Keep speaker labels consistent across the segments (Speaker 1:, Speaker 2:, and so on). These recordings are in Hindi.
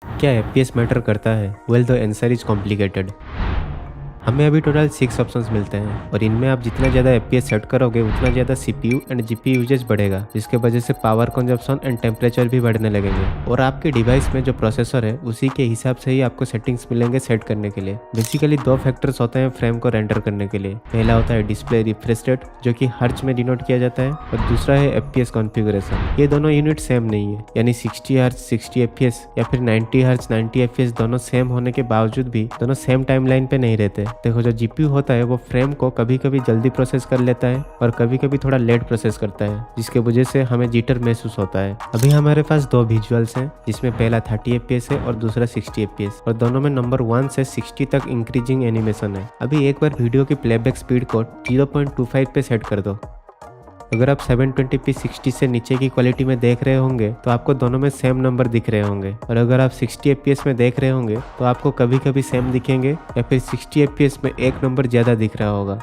Speaker 1: क्या एफपीएस मैटर करता है? Well the answer is complicated. हमें अभी टोटल 6 ऑप्शंस मिलते हैं और इनमें आप जितना ज़्यादा एफपीएस सेट करोगे उतना ज़्यादा सीपीयू एंड जीपीयू यूजेज बढ़ेगा, जिसके वजह से पावर कंजप्शन एंड टेम्परेचर भी बढ़ने लगेंगे। और आपके डिवाइस में जो प्रोसेसर है उसी के हिसाब से ही आपको सेटिंग्स मिलेंगे सेट करने के लिए। बेसिकली 2 फैक्टर्स होते हैं फ्रेम को रेंडर करने के लिए। पहला होता है डिस्प्ले रिफ्रेश रेट, जो कि हर्ट्ज में डिनोट किया जाता है, और दूसरा है एफपीएस कॉन्फ़िगरेशन। ये दोनों यूनिट सेम नहीं है, यानी 60 हर्ट्ज 60 एफपीएस या फिर 90 हर्ट्ज 90 एफपीएस दोनों सेम होने के बावजूद भी दोनों सेम टाइमलाइन पे नहीं रहते। देखो, जो जीपीयू होता है वो फ्रेम को कभी कभी जल्दी प्रोसेस कर लेता है और कभी कभी थोड़ा लेट प्रोसेस करता है, जिसके वजह से हमें जिटर महसूस होता है। अभी हमारे पास 2 विजुअल्स हैं, जिसमें पहला 30 एफपीएस है और दूसरा 60 एफपीएस, और दोनों में नंबर 1 से 60 तक इंक्रीजिंग एनिमेशन है। अभी एक बार वीडियो की प्लेबैक स्पीड को 0.25 पे सेट कर दो। अगर आप 720p 60 से नीचे की क्वालिटी में देख रहे होंगे तो आपको दोनों में सेम नंबर दिख रहे होंगे, और अगर आप 60 fps में देख रहे होंगे तो आपको कभी कभी सेम दिखेंगे या फिर 60 fps में एक नंबर ज़्यादा दिख रहा होगा।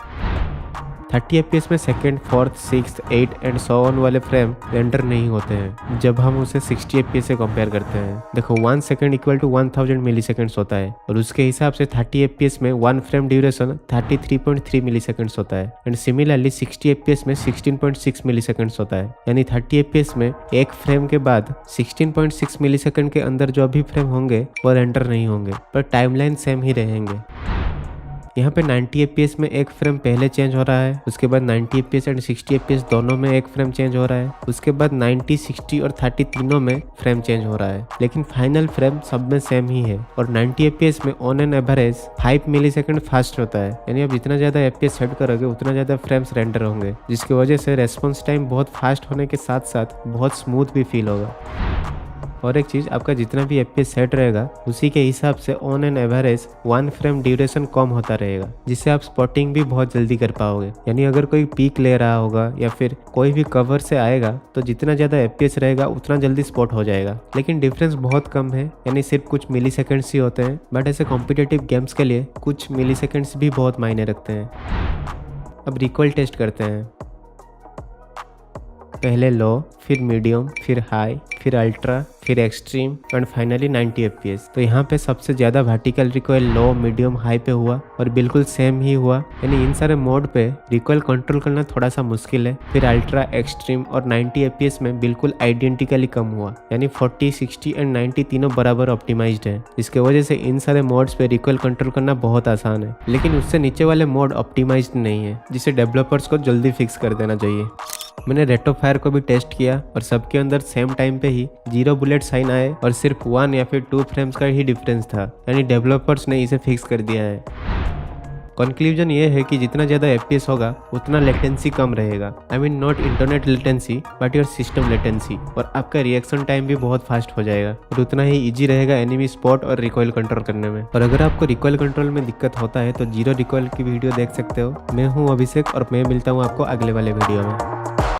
Speaker 1: 30 fps में second, fourth, sixth, 8 and so on वाले फ्रेम रेंडर नहीं होते हैं जब हम उसे 60 fps से कंपेयर करते हैं। देखो, 1 second equal to 1000 milliseconds होता है, और उसके हिसाब से 30 fps में 1 फ्रेम ड्यूरेशन 33.3 मिली सेकेंड्स होता है, एंड सिमिलरली 60 fps में 16.6 मिली सेकेंड्स होता है। यानी 30 fps में एक फ्रेम के बाद 16.6 मिली सेकेंड के अंदर जो भी फ्रेम होंगे वो रेंडर नहीं होंगे, पर टाइमलाइन सेम ही रहेंगे। यहाँ पे 90 fps में एक फ्रेम पहले चेंज हो रहा है, उसके बाद 90 fps एंड 60 fps दोनों में एक फ्रेम चेंज हो रहा है, उसके बाद 90, 60 और 30 तीनों में फ्रेम चेंज हो रहा है, लेकिन फाइनल फ्रेम सब में सेम ही है। और 90 fps में on an average 5 millisecond fast होता है, यानी आप जितना ज़्यादा fps सेट करोगे उतना ज़्यादा फ्रेम्स रेंडर होंगे, जिसकी वजह से रेस्पॉन्स टाइम बहुत फास्ट होने के साथ साथ बहुत स्मूथ भी फील होगा। और एक चीज़, आपका जितना भी एफपीएस सेट रहेगा उसी के हिसाब से on an average 1 frame duration कम होता रहेगा, जिससे आप स्पॉटिंग भी बहुत जल्दी कर पाओगे। यानी अगर कोई पीक ले रहा होगा या फिर कोई भी कवर से आएगा तो जितना ज़्यादा एफपीएस रहेगा उतना जल्दी स्पॉट हो जाएगा, लेकिन डिफरेंस बहुत कम है, यानी सिर्फ कुछ मिली सेकेंड्स ही होते हैं। बट ऐसे कॉम्पिटिटिव गेम्स के लिए कुछ मिली सेकेंड्स भी बहुत मायने रखते हैं। अब रिकॉइल टेस्ट करते हैं। पहले लो, फिर मीडियम, फिर हाई, फिर अल्ट्रा, फिर एक्सट्रीम एंड फाइनली 90 fps। तो यहाँ पे सबसे ज़्यादा वर्टिकल रिकॉइल लो, मीडियम, हाई पे हुआ और बिल्कुल सेम ही हुआ, यानी इन सारे मोड पे रिकॉइल कंट्रोल करना थोड़ा सा मुश्किल है। फिर अल्ट्रा, एक्सट्रीम और 90 fps में बिल्कुल आइडेंटिकली कम हुआ, यानी 40, 60 एंड 90 तीनों बराबर ऑप्टिमाइज्ड है, जिसके वजह से इन सारे मोड्स पे रिकॉइल कंट्रोल करना बहुत आसान है। लेकिन उससे नीचे वाले मोड ऑप्टिमाइज्ड नहीं है, जिसे डेवलपर्स को जल्दी फिक्स कर देना चाहिए। मैंने रेट ऑफ फायर को भी टेस्ट किया और सबके अंदर सेम टाइम पे ही 0 बुलेट साइन आए और सिर्फ 1 या फिर 2 फ्रेम्स का ही डिफरेंस था, यानी डेवलपर्स ने इसे फिक्स कर दिया है। कंक्लूजन ये है कि जितना ज़्यादा एफपीएस होगा उतना लेटेंसी कम रहेगा। I mean not internet latency but your system latency, और आपका रिएक्शन टाइम भी बहुत फास्ट हो जाएगा और उतना ही इजी रहेगा एनिमी स्पॉट और रिकॉइल कंट्रोल करने में। और अगर आपको रिकॉइल कंट्रोल में दिक्कत होता है तो जीरो रिकॉइल की वीडियो देख सकते हो। मैं हूँ अभिषेक और मैं मिलता हूँ आपको अगले वाले वीडियो में।